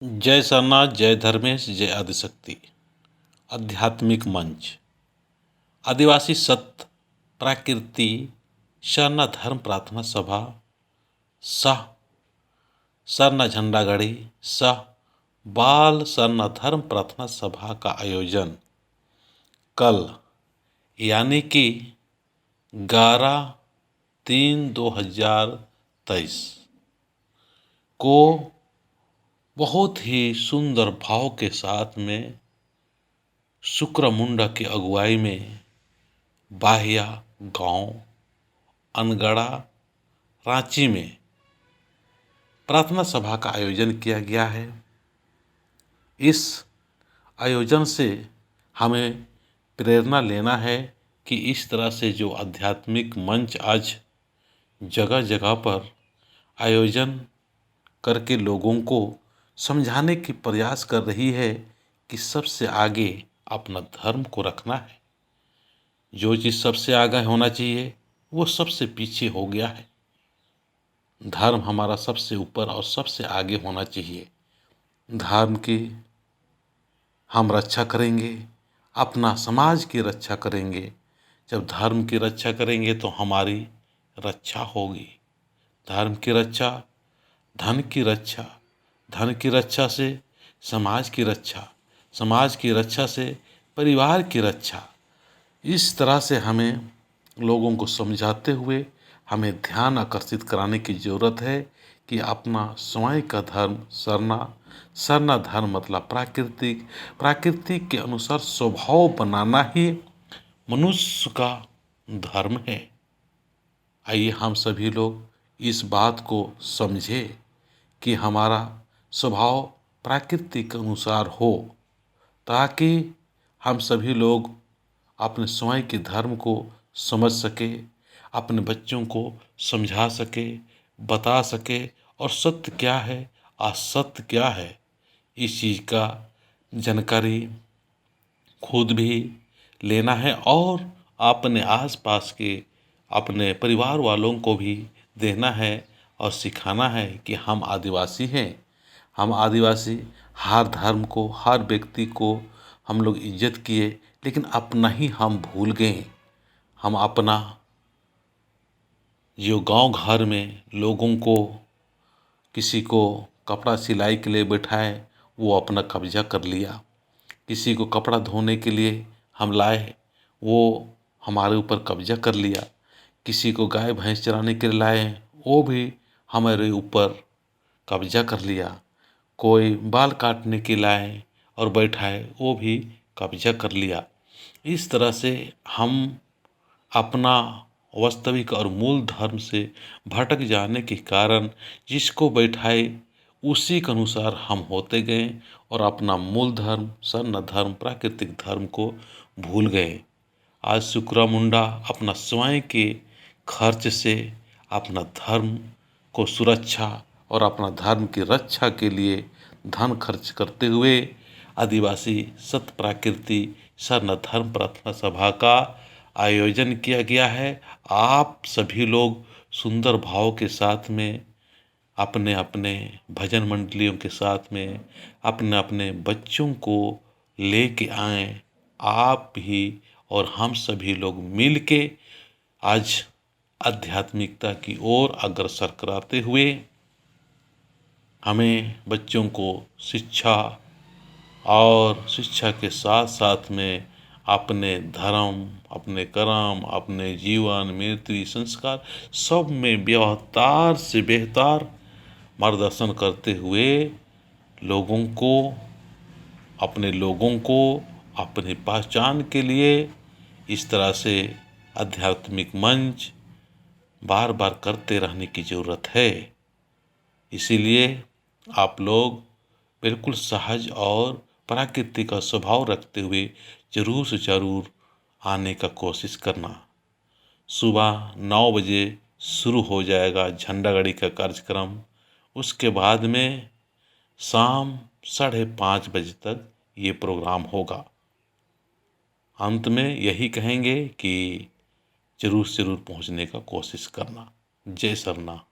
जय सरनाथ, जय धर्मेश, जय आदिशक्ति। आध्यात्मिक मंच, आदिवासी सत्य, प्राकृति, सरना धर्म प्रार्थना सभा, सह सरना झंडागढ़ी, सह बाल सरना धर्म प्रार्थना सभा का आयोजन कल यानी कि 11/3/2023 को बहुत ही सुंदर भाव के साथ में शुक्र मुंडा की अगुवाई में बाहिया गांव अनगढ़ा रांची में प्रार्थना सभा का आयोजन किया गया है। इस आयोजन से हमें प्रेरणा लेना है कि इस तरह से जो आध्यात्मिक मंच आज जगह जगह पर आयोजन करके लोगों को समझाने की प्रयास कर रही है कि सबसे आगे अपना धर्म को रखना है। जो चीज़ सबसे आगे होना चाहिए वो सबसे पीछे हो गया है। धर्म हमारा सबसे ऊपर और सबसे आगे होना चाहिए। धर्म की हम रक्षा करेंगे, अपना समाज की रक्षा करेंगे। जब धर्म की रक्षा करेंगे तो हमारी रक्षा होगी। धर्म की रक्षा, धन की रक्षा, धन की रक्षा से समाज की रक्षा, समाज की रक्षा से परिवार की रक्षा। इस तरह से हमें लोगों को समझाते हुए हमें ध्यान आकर्षित कराने की ज़रूरत है कि अपना स्वयं का धर्म सरना धर्म मतलब प्राकृतिक के अनुसार स्वभाव बनाना ही मनुष्य का धर्म है। आइए हम सभी लोग इस बात को समझें कि हमारा स्वभाव प्राकृतिक के अनुसार हो, ताकि हम सभी लोग अपने स्वयं के धर्म को समझ सके, अपने बच्चों को समझा सके, बता सके और सत्य क्या है असत्य क्या है इस चीज़ का जानकारी खुद भी लेना है और अपने आसपास के अपने परिवार वालों को भी देना है और सिखाना है कि हम आदिवासी हैं। हम आदिवासी हर धर्म को, हर व्यक्ति को हम लोग इज्जत किए, लेकिन अपना ही हम भूल गए। हम अपना जो गांव घर में लोगों को किसी को कपड़ा सिलाई के लिए बैठाए वो अपना कब्जा कर लिया, किसी को कपड़ा धोने के लिए हम लाए वो हमारे ऊपर कब्जा कर लिया, किसी को गाय भैंस चराने के लिए लाए वो भी हमारे ऊपर कब्जा कर लिया, कोई बाल काटने के लाए और बैठाए वो भी कब्जा कर लिया। इस तरह से हम अपना वास्तविक और मूल धर्म से भटक जाने के कारण जिसको बैठाए उसी के अनुसार हम होते गए और अपना मूल धर्म सरना धर्म प्राकृतिक धर्म को भूल गए। आज शुक्रा मुंडा अपना स्वयं के खर्च से अपना धर्म को सुरक्षा और अपना धर्म की रक्षा के लिए धन खर्च करते हुए आदिवासी सत प्राकृति सरना धर्म प्रार्थना सभा का आयोजन किया गया है। आप सभी लोग सुंदर भाव के साथ में अपने अपने भजन मंडलियों के साथ में अपने अपने बच्चों को लेके आएं। आप भी और हम सभी लोग मिल के आज आध्यात्मिकता की ओर अग्रसर कराते हुए हमें बच्चों को शिक्षा और शिक्षा के साथ साथ में अपने धर्म, अपने कर्म, अपने जीवन मृत्यु संस्कार सब में बेहतर से बेहतर मार्गदर्शन करते हुए लोगों को अपनी पहचान के लिए इस तरह से आध्यात्मिक मंच बार बार करते रहने की ज़रूरत है। इसीलिए आप लोग बिल्कुल सहज और प्राकृतिक का स्वभाव रखते हुए ज़रूर से ज़रूर आने का कोशिश करना। सुबह 9 बजे शुरू हो जाएगा झंडागाड़ी का कार्यक्रम, उसके बाद में शाम 5:30 बजे तक ये प्रोग्राम होगा। अंत में यही कहेंगे कि ज़रूर से ज़रूर पहुंचने का कोशिश करना। जय सरना।